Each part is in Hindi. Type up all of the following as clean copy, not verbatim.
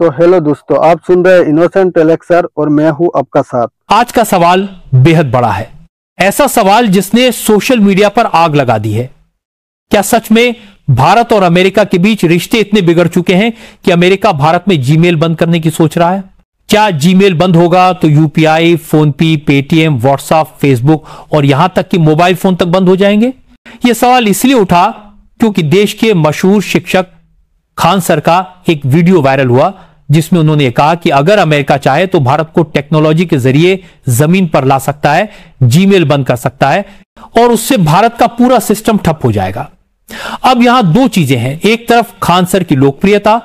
तो हेलो दोस्तों, आप सुन रहे हैं इनोसेंट एलेक्सर और मैं हूं आपका साथ। आज का सवाल बेहद बड़ा है, ऐसा सवाल जिसने सोशल मीडिया पर आग लगा दी है। क्या सच में भारत और अमेरिका के बीच रिश्ते इतने बिगड़ चुके हैं कि अमेरिका भारत में जीमेल बंद करने की सोच रहा है? क्या जीमेल बंद होगा तो यूपीआई, फोन पे, पेटीएम, व्हाट्सएप, फेसबुक और यहां तक कि मोबाइल फोन तक बंद हो जाएंगे? यह सवाल इसलिए उठा क्योंकि देश के मशहूर शिक्षक खान सर का एक वीडियो वायरल हुआ जिसमें उन्होंने कहा कि अगर अमेरिका चाहे तो भारत को टेक्नोलॉजी के जरिए जमीन पर ला सकता है, जीमेल बंद कर सकता है और उससे भारत का पूरा सिस्टम ठप हो जाएगा। अब यहां दो चीजें हैं, एक तरफ खान सर की लोकप्रियता,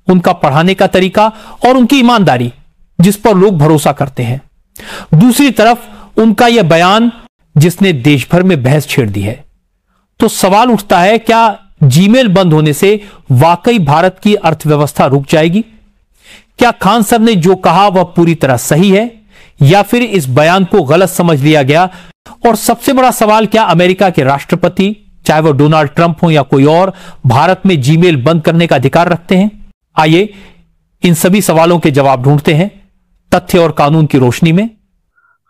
उनका पढ़ाने का तरीका और उनकी ईमानदारी जिस पर लोग भरोसा करते हैं, दूसरी तरफ उनका यह बयान जिसने देश भर में बहस छेड़ दी है। तो सवाल उठता है, क्या जीमेल बंद होने से वाकई भारत की अर्थव्यवस्था रुक जाएगी? क्या खान सर ने जो कहा वह पूरी तरह सही है या फिर इस बयान को गलत समझ लिया गया? और सबसे बड़ा सवाल, क्या अमेरिका के राष्ट्रपति, चाहे वह डोनाल्ड ट्रंप हो या कोई और, भारत में जीमेल बंद करने का अधिकार रखते हैं? आइए इन सभी सवालों के जवाब ढूंढते हैं तथ्य और कानून की रोशनी में।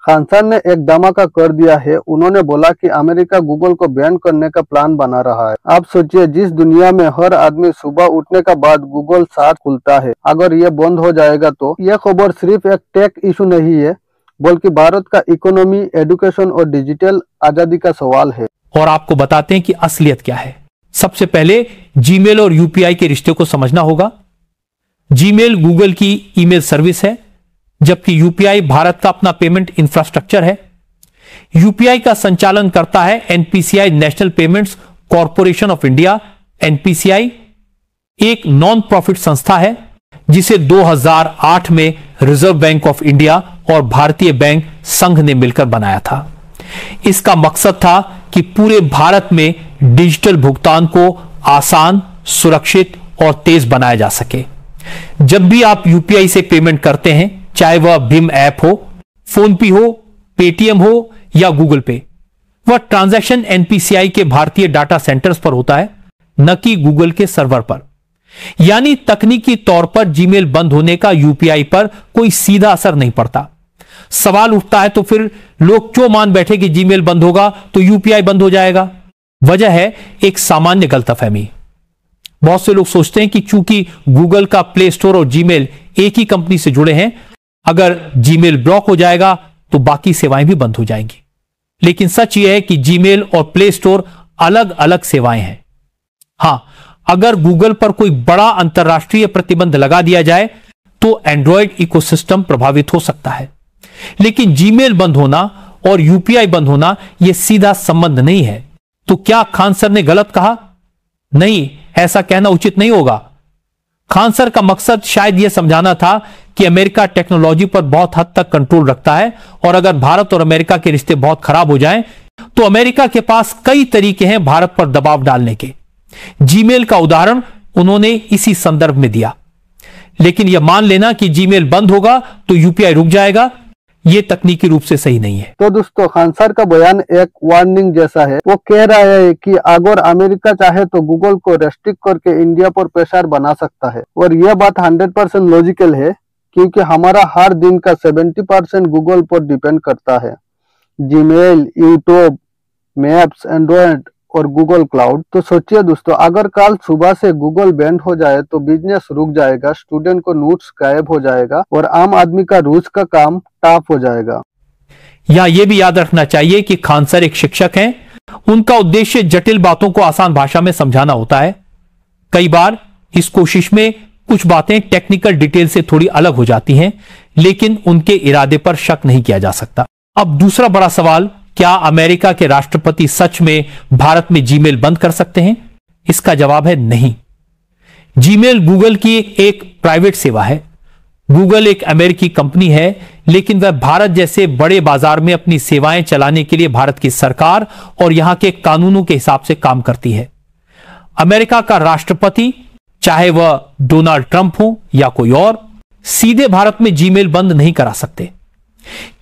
खान सर ने एक धमाका कर दिया है। उन्होंने बोला कि अमेरिका गूगल को बैन करने का प्लान बना रहा है। आप सोचिए, जिस दुनिया में हर आदमी सुबह उठने के बाद गूगल साथ खुलता है, अगर ये बंद हो जाएगा तो यह खबर सिर्फ एक टेक इशू नहीं है बल्कि भारत का इकोनॉमी, एजुकेशन और डिजिटल आजादी का सवाल है। और आपको बताते हैं कि असलियत क्या है। सबसे पहले जीमेल और यूपीआई के रिश्ते को समझना होगा। जीमेल गूगल की ईमेल सर्विस है जबकि यूपीआई भारत का अपना पेमेंट इंफ्रास्ट्रक्चर है। यूपीआई का संचालन करता है NPCI, national payments corporation of India. NPCI एक नॉन प्रॉफिट संस्था है जिसे 2008 में रिजर्व बैंक ऑफ इंडिया और भारतीय बैंक संघ ने मिलकर बनाया था। इसका मकसद था कि पूरे भारत में डिजिटल भुगतान को आसान, सुरक्षित और तेज बनाया जा सके। जब भी आप यूपीआई से पेमेंट करते हैं, चाहे वह भीम ऐप हो, फोन पे हो, पेटीएम हो या गूगल पे, वह ट्रांजैक्शन एनपीसीआई के भारतीय डाटा सेंटर्स पर होता है, न कि गूगल के सर्वर पर। यानी तकनीकी तौर पर जीमेल बंद होने का यूपीआई पर कोई सीधा असर नहीं पड़ता। सवाल उठता है, तो फिर लोग क्यों मान बैठे कि जीमेल बंद होगा तो यूपीआई बंद हो जाएगा? वजह है एक सामान्य गलतफहमी। बहुत से लोग सोचते हैं कि चूंकि गूगल का प्ले स्टोर और जीमेल एक ही कंपनी से जुड़े हैं, अगर जीमेल ब्लॉक हो जाएगा तो बाकी सेवाएं भी बंद हो जाएंगी। लेकिन सच यह है कि जीमेल और प्ले स्टोर अलग अलग सेवाएं हैं। हां, अगर गूगल पर कोई बड़ा अंतरराष्ट्रीय प्रतिबंध लगा दिया जाए तो एंड्रॉयड इकोसिस्टम प्रभावित हो सकता है, लेकिन जीमेल बंद होना और यूपीआई बंद होना यह सीधा संबंध नहीं है। तो क्या खान सर ने गलत कहा? नहीं, ऐसा कहना उचित नहीं होगा। खान सर का मकसद शायद यह समझाना था कि अमेरिका टेक्नोलॉजी पर बहुत हद तक कंट्रोल रखता है और अगर भारत और अमेरिका के रिश्ते बहुत खराब हो जाएं तो अमेरिका के पास कई तरीके हैं भारत पर दबाव डालने के। जीमेल का उदाहरण उन्होंने इसी संदर्भ में दिया। लेकिन यह मान लेना कि जीमेल बंद होगा तो यूपीआई रुक जाएगा, यह तकनीकी रूप से सही नहीं है। तो दोस्तों, खान सर का बयान एक वार्निंग जैसा है। वो कह रहा है कि अगर अमेरिका चाहे तो गूगल को रेस्ट्रिक्ट करके इंडिया पर प्रेशर बना सकता है और यह बात 100% लॉजिकल है क्योंकि हमारा हर दिन का 70% गूगल पर डिपेंड करता है। जीमेल, यूट्यूब, मैप्स, एंड्रॉयड और गूगल क्लाउड। तो सोचिए दोस्तों, अगर कल सुबह से गूगल बैंड हो जाए तो बिजनेस रुक जाएगा, स्टूडेंट को नोट्स गायब हो जाएगा और आम आदमी का रोज का काम टफ हो जाएगा। यहां यह भी याद रखना चाहिए कि खान सर एक शिक्षक हैं। उनका उद्देश्य जटिल बातों को आसान भाषा में समझाना होता है। कई बार इस कोशिश में कुछ बातें टेक्निकल डिटेल से थोड़ी अलग हो जाती हैं, लेकिन उनके इरादे पर शक नहीं किया जा सकता। अब दूसरा बड़ा सवाल, क्या अमेरिका के राष्ट्रपति सच में भारत में जीमेल बंद कर सकते हैं? इसका जवाब है नहीं। जीमेल गूगल की एक प्राइवेट सेवा है। गूगल एक अमेरिकी कंपनी है, लेकिन वह भारत जैसे बड़े बाजार में अपनी सेवाएं चलाने के लिए भारत की सरकार और यहां के कानूनों के हिसाब से काम करती है। अमेरिका का राष्ट्रपति, चाहे वह डोनाल्ड ट्रंप हो या कोई और, सीधे भारत में जीमेल बंद नहीं करा सकते।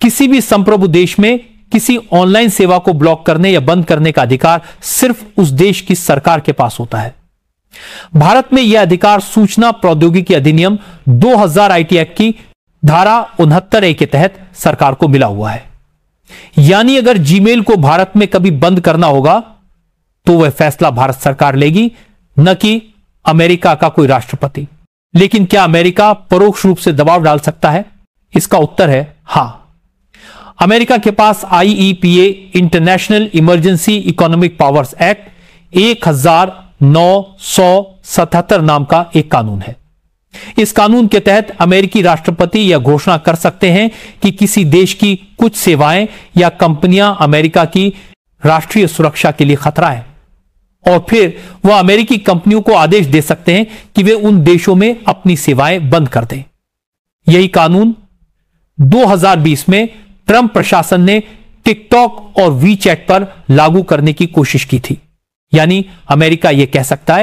किसी भी संप्रभु देश में किसी ऑनलाइन सेवा को ब्लॉक करने या बंद करने का अधिकार सिर्फ उस देश की सरकार के पास होता है। भारत में यह अधिकार सूचना प्रौद्योगिकी अधिनियम 2000 आईटी एक्ट की धारा 69A के तहत सरकार को मिला हुआ है। यानी अगर जीमेल को भारत में कभी बंद करना होगा तो वह फैसला भारत सरकार लेगी, न कि अमेरिका का कोई राष्ट्रपति। लेकिन क्या अमेरिका परोक्ष रूप से दबाव डाल सकता है? इसका उत्तर है हां। अमेरिका के पास IEPA international emergency economic powers act 1977 नाम का एक कानून है। इस कानून के तहत अमेरिकी राष्ट्रपति यह घोषणा कर सकते हैं कि किसी देश की कुछ सेवाएं या कंपनियां अमेरिका की राष्ट्रीय सुरक्षा के लिए खतरा है, और फिर वह अमेरिकी कंपनियों को आदेश दे सकते हैं कि वे उन देशों में अपनी सेवाएं बंद कर दें। यही कानून 2020 में ट्रंप प्रशासन ने टिकटॉक और वीचैट पर लागू करने की कोशिश की थी। यानी अमेरिका यह कह सकता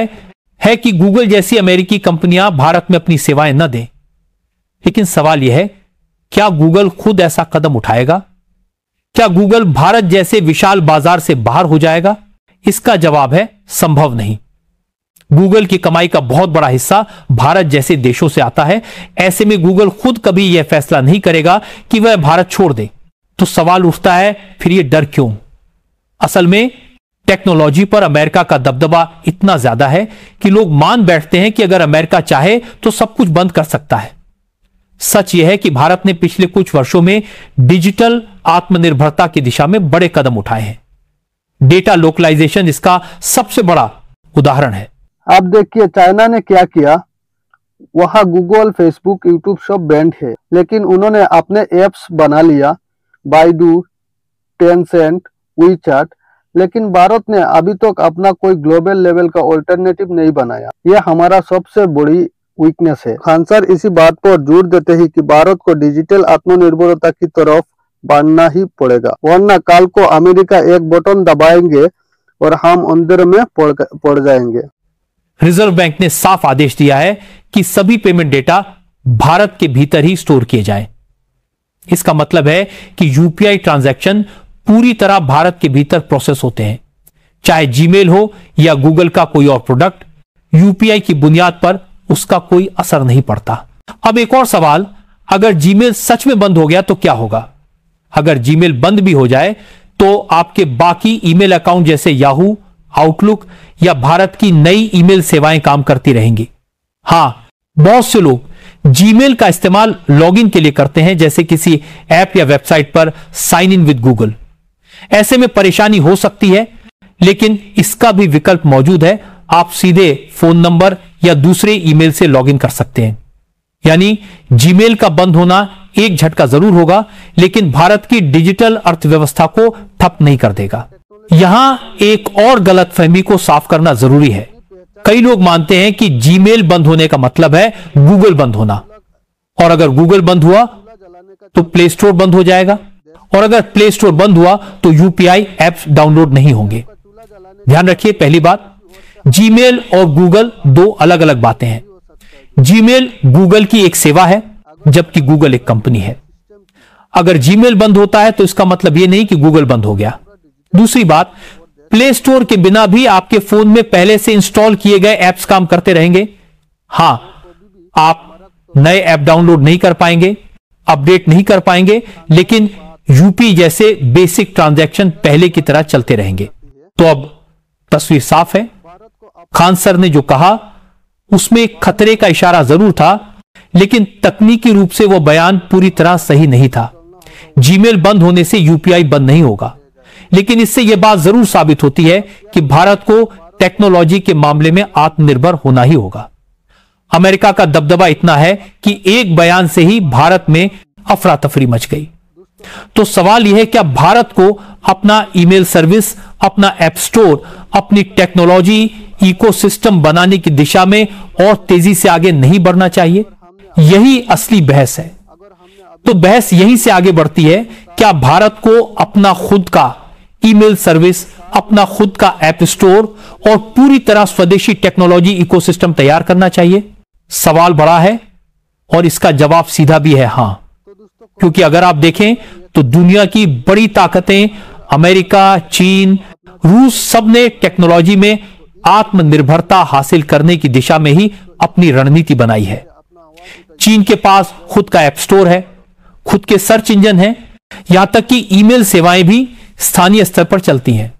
है कि गूगल जैसी अमेरिकी कंपनियां भारत में अपनी सेवाएं न दें। लेकिन सवाल यह है, क्या गूगल खुद ऐसा कदम उठाएगा? क्या गूगल भारत जैसे विशाल बाजार से बाहर हो जाएगा? इसका जवाब है संभव नहीं। गूगल की कमाई का बहुत बड़ा हिस्सा भारत जैसे देशों से आता है। ऐसे में गूगल खुद कभी यह फैसला नहीं करेगा कि वह भारत छोड़ दे। तो सवाल उठता है, फिर यह डर क्यों? असल में टेक्नोलॉजी पर अमेरिका का दबदबा इतना ज्यादा है कि लोग मान बैठते हैं कि अगर अमेरिका चाहे तो सब कुछ बंद कर सकता है। सच यह है कि भारत ने पिछले कुछ वर्षों में डिजिटल आत्मनिर्भरता की दिशा में बड़े कदम उठाए हैं। डेटा लोकलाइजेशन इसका सबसे बड़ा उदाहरण है। आप देखिए चाइना ने क्या किया। वहां गूगल, फेसबुक, यूट्यूब सब बैंड है, लेकिन उन्होंने अपने एप्स बना लिया, बाइडू, टेंसेंट, वीचैट। लेकिन भारत ने अभी तक अपना कोई ग्लोबल लेवल का ऑल्टरनेटिव नहीं बनाया। यह हमारा सबसे बड़ी वीकनेस है। खान सर इसी बात पर जोर देते हैं कि भारत को डिजिटल आत्मनिर्भरता की तरफ बढ़ना ही पड़ेगा, वरना कल को अमेरिका एक बटन दबाएंगे और हम अंधेरे में पड़ जाएंगे। रिजर्व बैंक ने साफ आदेश दिया है कि सभी पेमेंट डेटा भारत के भीतर ही स्टोर किए जाएं। इसका मतलब है कि यूपीआई ट्रांजैक्शन पूरी तरह भारत के भीतर प्रोसेस होते हैं। चाहे जीमेल हो या गूगल का कोई और प्रोडक्ट, यूपीआई की बुनियाद पर उसका कोई असर नहीं पड़ता। अब एक और सवाल, अगर जीमेल सच में बंद हो गया तो क्या होगा? अगर जीमेल बंद भी हो जाए तो आपके बाकी ईमेल अकाउंट जैसे याहू, आउटलुक या भारत की नई ईमेल सेवाएं काम करती रहेंगी। हां, बहुत से लोग जीमेल का इस्तेमाल लॉगिन के लिए करते हैं, जैसे किसी ऐप या वेबसाइट पर साइन इन विद गूगल। ऐसे में परेशानी हो सकती है, लेकिन इसका भी विकल्प मौजूद है। आप सीधे फोन नंबर या दूसरे ईमेल से लॉगिन कर सकते हैं। यानी जीमेल का बंद होना एक झटका जरूर होगा, लेकिन भारत की डिजिटल अर्थव्यवस्था को ठप नहीं कर देगा। यहां एक और गलतफहमी को साफ करना जरूरी है। कई लोग मानते हैं कि जीमेल बंद होने का मतलब है गूगल बंद होना, और अगर गूगल बंद हुआ तो प्ले स्टोर बंद हो जाएगा, और अगर प्ले स्टोर बंद हुआ तो यूपीआई ऐप्स डाउनलोड नहीं होंगे। ध्यान रखिए, पहली बात, जीमेल और गूगल दो अलग अलग बातें हैं। जीमेल गूगल की एक सेवा है, जबकि गूगल एक कंपनी है। अगर जीमेल बंद होता है तो इसका मतलब यह नहीं कि गूगल बंद हो गया। दूसरी बात, प्ले स्टोर के बिना भी आपके फोन में पहले से इंस्टॉल किए गए ऐप्स काम करते रहेंगे। हां, आप नए ऐप डाउनलोड नहीं कर पाएंगे, अपडेट नहीं कर पाएंगे, लेकिन यूपी जैसे बेसिक ट्रांजैक्शन पहले की तरह चलते रहेंगे। तो अब तस्वीर साफ है। खान सर ने जो कहा उसमें खतरे का इशारा जरूर था, लेकिन तकनीकी रूप से वह बयान पूरी तरह सही नहीं था। जीमेल बंद होने से यूपीआई बंद नहीं होगा, लेकिन इससे यह बात जरूर साबित होती है कि भारत को टेक्नोलॉजी के मामले में आत्मनिर्भर होना ही होगा। अमेरिका का दबदबा इतना है कि एक बयान से ही भारत में अफरा तफरी मच गई। तो सवाल यह है, क्या भारत को अपना ईमेल सर्विस, अपना ऐप स्टोर, अपनी टेक्नोलॉजी इकोसिस्टम बनाने की दिशा में और तेजी से आगे नहीं बढ़ना चाहिए? यही असली बहस है। तो बहस यहीं से आगे बढ़ती है, क्या भारत को अपना खुद का ईमेल सर्विस, अपना खुद का ऐप स्टोर और पूरी तरह स्वदेशी टेक्नोलॉजी इकोसिस्टम तैयार करना चाहिए? सवाल बड़ा है और इसका जवाब सीधा भी है हां। क्योंकि अगर आप देखें तो दुनिया की बड़ी ताकतें अमेरिका, चीन, रूस सब ने टेक्नोलॉजी में आत्मनिर्भरता हासिल करने की दिशा में ही अपनी रणनीति बनाई है। चीन के पास खुद का ऐप स्टोर है, खुद के सर्च इंजन है, यहां तक कि ईमेल सेवाएं भी स्थानीय स्तर पर चलती हैं।